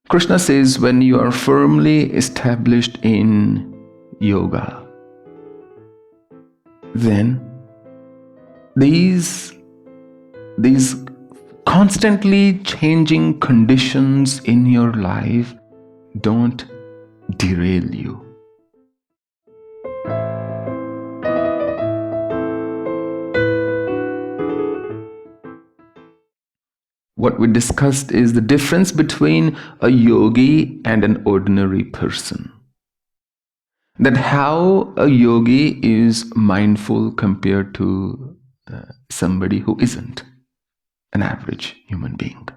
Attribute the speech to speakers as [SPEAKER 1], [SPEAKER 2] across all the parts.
[SPEAKER 1] Krishna says, when you are firmly established in yoga, then these constantly changing conditions in your life don't derail you. What we discussed is the difference between a yogi and an ordinary person. That how a yogi is mindful compared to somebody who isn't an average human being.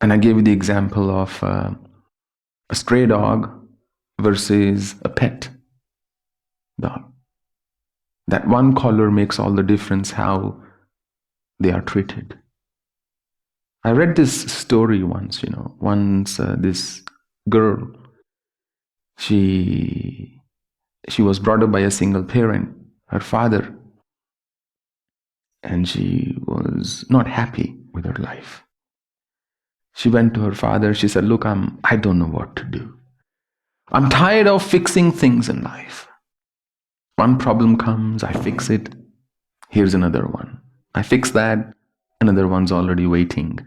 [SPEAKER 1] And I gave you the example of a stray dog versus a pet dog. That one color makes all the difference how they are treated. I read this story once, this girl, she was brought up by a single parent, her father, and she was not happy with her life. She went to her father, she said, look, I don't know what to do. I'm tired of fixing things in life. One problem comes, I fix it. Here's another one. I fix that, another one's already waiting.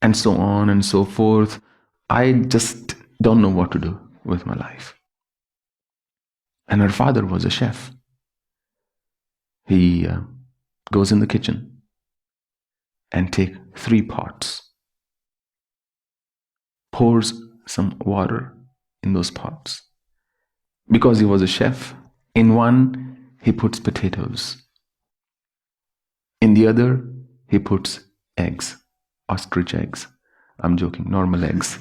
[SPEAKER 1] And so on and so forth. I just don't know what to do with my life. And her father was a chef. He goes in the kitchen and takes 3 pots, pours some water in those pots. Because he was a chef, in one he puts potatoes. In the other he puts eggs. Ostrich eggs. I'm joking, normal eggs.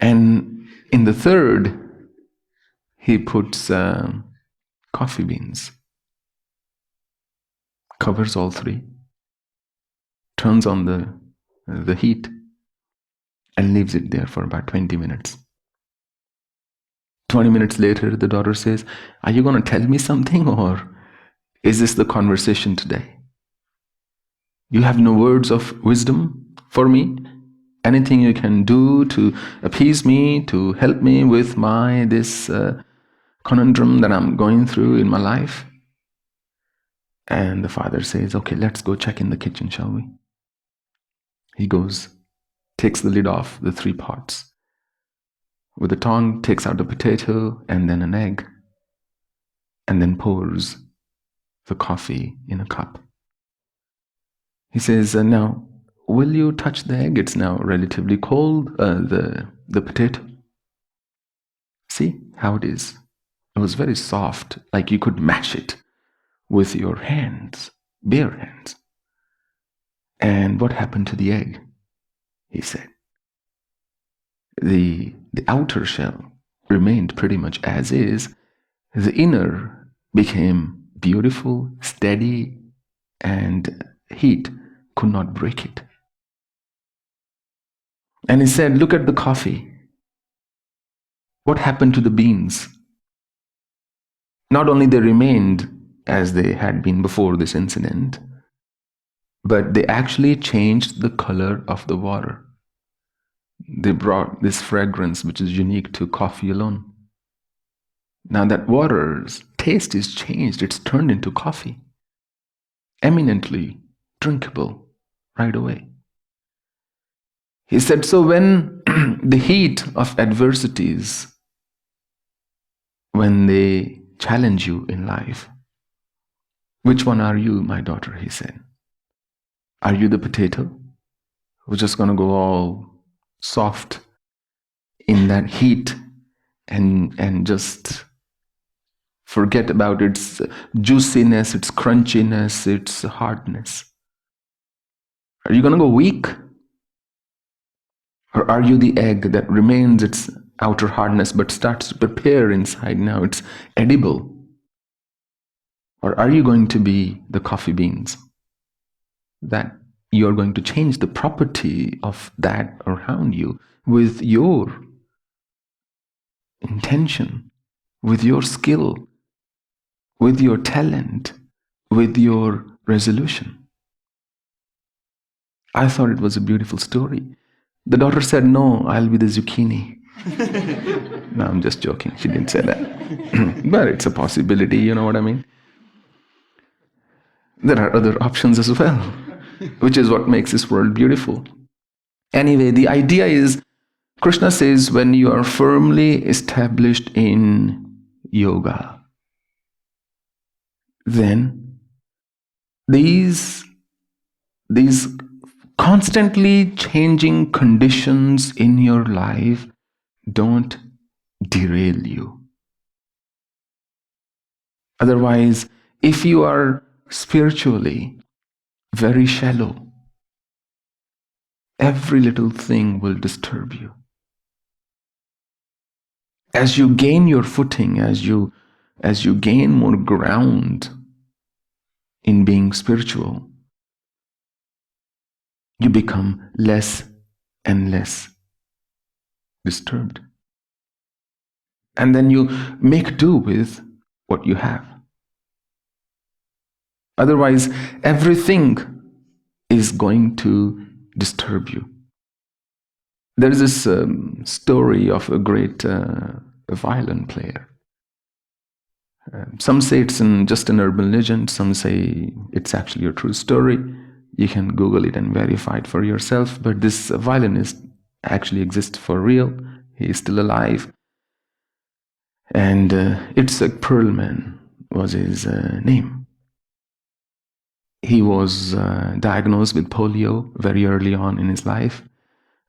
[SPEAKER 1] And in the third, he puts coffee beans. Covers all 3. Turns on the heat and leaves it there for about 20 minutes. 20 minutes later, the daughter says, are you going to tell me something, or is this the conversation today? You have no words of wisdom for me? Anything you can do to appease me, to help me with this conundrum that I'm going through in my life? And the father says, okay, let's go check in the kitchen, shall we? He goes, takes the lid off the 3 pots. With the tongue, takes out a potato and then an egg, and then pours the coffee in a cup. He says, now, will you touch the egg? It's now relatively cold, the potato. See how it is. It was very soft, like you could mash it with your hands, bare hands. And what happened to the egg? He said, the outer shell remained pretty much as is. The inner became beautiful, steady, and heat could not break it. And he said, look at the coffee. What happened to the beans? Not only they remained as they had been before this incident, but they actually changed the color of the water. They brought this fragrance which is unique to coffee alone. Now that water's taste is changed, it's turned into coffee. Eminently drinkable right away. He said, so when the heat of adversities, when they challenge you in life, which one are you, my daughter? He said. Are you the potato who's just going to go all soft in that heat and just forget about its juiciness, its crunchiness, its hardness? Are you going to go weak? Or are you the egg that remains its outer hardness but starts to prepare inside? Now it's edible. Or are you going to be the coffee beans? That you're going to change the property of that around you with your intention, with your skill, with your talent, with your resolution. I thought it was a beautiful story. The daughter said, no, I'll be the zucchini. No, I'm just joking. She didn't say that. But it's a possibility, you know what I mean? There are other options as well, which is what makes this world beautiful. Anyway, the idea is, Krishna says, when you are firmly established in yoga, then these constantly changing conditions in your life don't derail you. Otherwise, if you are spiritually very shallow, every little thing will disturb you. As you gain your footing, as you gain more ground in being spiritual, you become less and less disturbed. And then you make do with what you have. Otherwise, everything is going to disturb you. There is this story of a great violin player. Some say it's just an urban legend. Some say it's actually a true story. You can Google it and verify it for yourself. But this violinist actually exists for real. He is still alive. And it's like Perlman was his name. He was diagnosed with polio very early on in his life,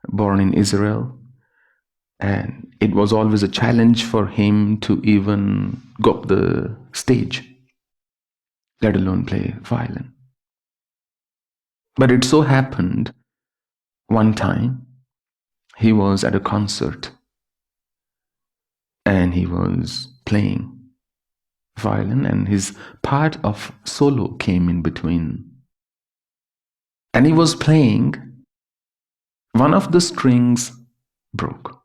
[SPEAKER 1] born in Israel. And it was always a challenge for him to even go up the stage, let alone play violin. But it so happened one time he was at a concert and he was playing violin, and his part of solo came in between. And he was playing, one of the strings broke.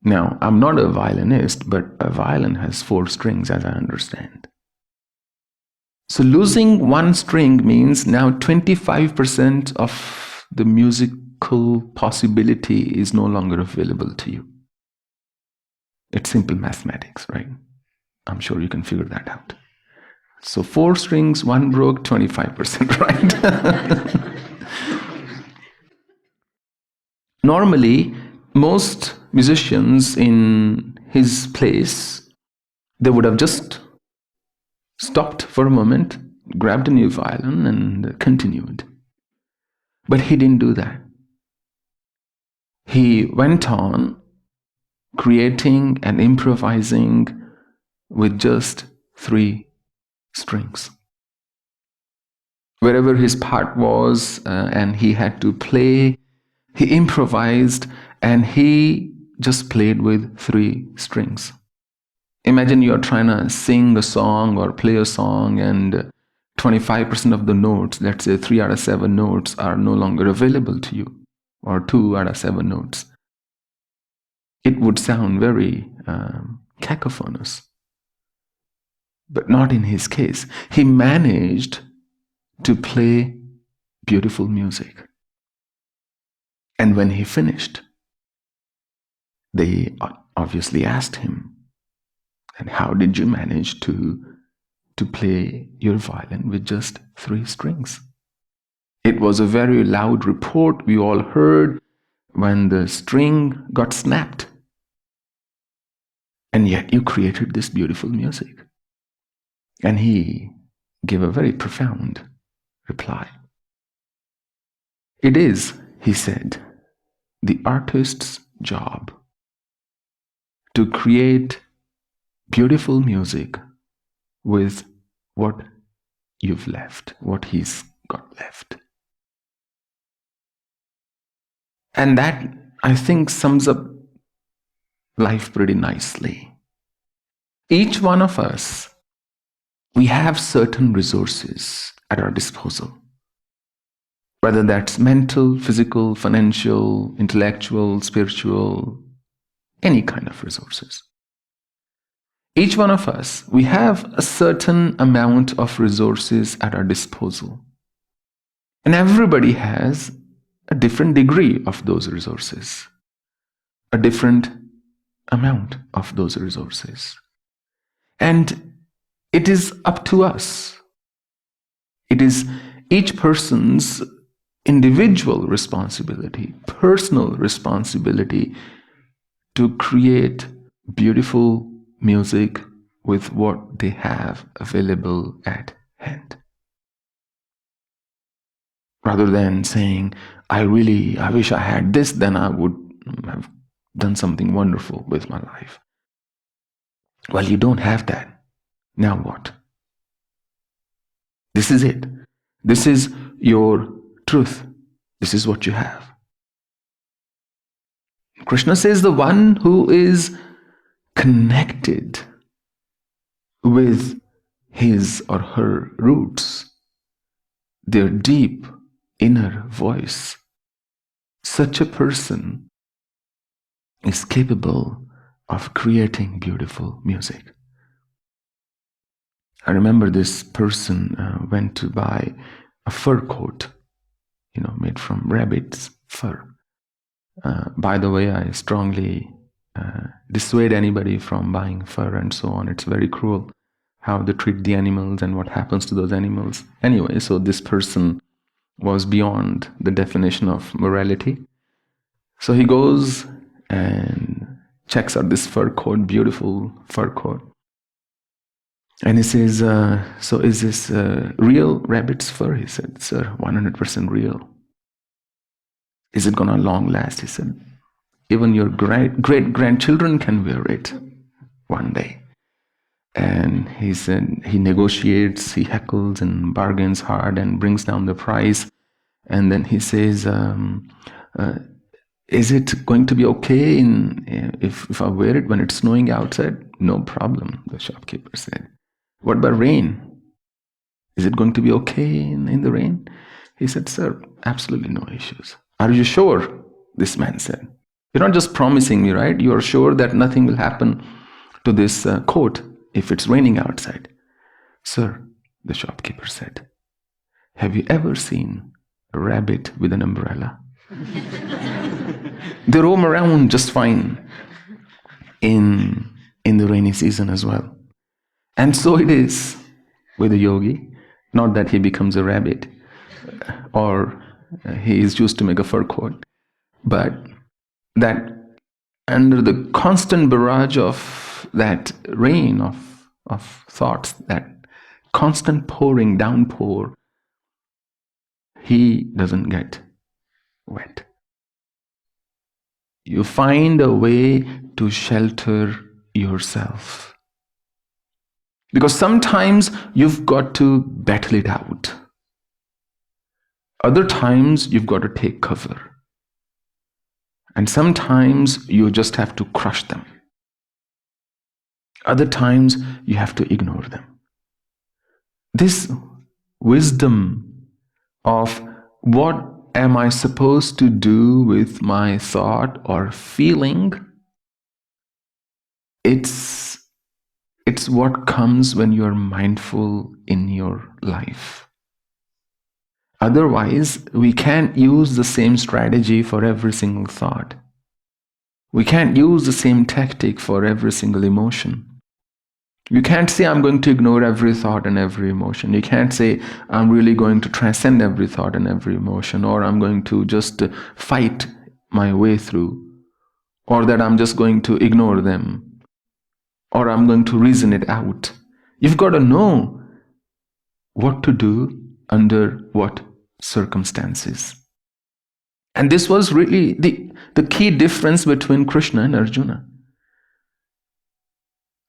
[SPEAKER 1] Now, I'm not a violinist, but a violin has 4 strings, as I understand. So losing one string means now 25% of the musical possibility is no longer available to you. It's simple mathematics, right? I'm sure you can figure that out. So 4 strings, 1 broke, 25%, right? Normally, most musicians in his place, they would have just stopped for a moment, grabbed a new violin and continued. But he didn't do that. He went on creating and improvising with just 3 strings. Wherever his part was and he had to play, he improvised and he just played with 3 strings. Imagine you're trying to sing a song or play a song and 25% of the notes, let's say 3 out of 7 notes, are no longer available to you, or 2 out of 7 notes. It would sound very cacophonous. But not in his case. He managed to play beautiful music. And when he finished, they obviously asked him, and how did you manage to play your violin with just 3 strings? It was a very loud report we all heard when the string got snapped. And yet you created this beautiful music. And he gave a very profound reply. It is, he said, the artist's job to create beautiful music with what you've left, what he's got left. And that, I think, sums up life pretty nicely. Each one of us, we have certain resources at our disposal, whether that's mental, physical, financial, intellectual, spiritual, any kind of resources. Each one of us, we have a certain amount of resources at our disposal. And everybody has a different degree of those resources, a different amount of those resources. And it is up to us. It is each person's individual responsibility, personal responsibility to create beautiful music with what they have available at hand. Rather than saying, I wish I had this, then I would have done something wonderful with my life. Well, you don't have that. Now what? This is it. This is your truth. This is what you have. Krishna says the one who is connected with his or her roots, their deep inner voice, such a person is capable of creating beautiful music. I remember this person went to buy a fur coat, made from rabbit's fur. By the way, I strongly dissuade anybody from buying fur and so on. It's very cruel how they treat the animals and what happens to those animals. Anyway, so this person was beyond the definition of morality. So he goes and checks out this fur coat, beautiful fur coat. And he says, so is this real rabbit's fur? He said, sir, 100% real. Is it going to long last? He said, even your great-grandchildren can wear it one day. And he said, he negotiates, he heckles and bargains hard and brings down the price. And then he says, is it going to be okay if I wear it when it's snowing outside? No problem, the shopkeeper said. What about rain? Is it going to be okay in the rain? He said, sir, absolutely no issues. Are you sure? This man said. You're not just promising me, right? You are sure that nothing will happen to this coat if it's raining outside? Sir, the shopkeeper said, have you ever seen a rabbit with an umbrella? They roam around just fine in the rainy season as well. And so it is with a yogi. Not that he becomes a rabbit or he is used to make a fur coat, but that under the constant barrage of that rain of thoughts, that constant pouring, downpour, he doesn't get wet. You find a way to shelter yourself. Because sometimes you've got to battle it out. Other times you've got to take cover. And sometimes you just have to crush them. Other times you have to ignore them. This wisdom of what am I supposed to do with my thought or feeling, it's what comes when you're mindful in your life. Otherwise, we can't use the same strategy for every single thought. We can't use the same tactic for every single emotion. You can't say, I'm going to ignore every thought and every emotion. You can't say, I'm really going to transcend every thought and every emotion, or I'm going to just fight my way through, or that I'm just going to ignore them, or I'm going to reason it out. You've got to know what to do under what circumstances. And this was really the key difference between Krishna and Arjuna.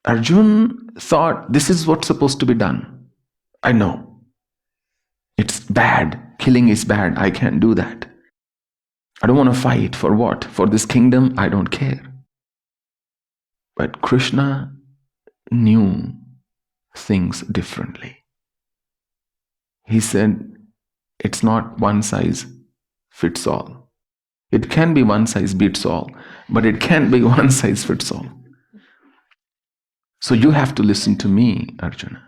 [SPEAKER 1] Arjuna thought, this is what's supposed to be done. I know. It's bad. Killing is bad. I can't do that. I don't want to fight. For what? For this kingdom? I don't care. But Krishna knew things differently. He said, it's not one size fits all. It can be one size beats all, but it can't be one size fits all. So you have to listen to me, Arjuna,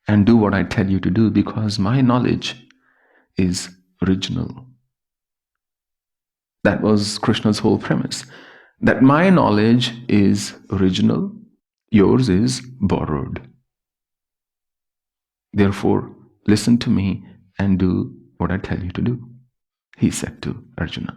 [SPEAKER 1] and do what I tell you to do, because my knowledge is original. That was Krishna's whole premise. That my knowledge is original, yours is borrowed. Therefore, listen to me and do what I tell you to do, he said to Arjuna.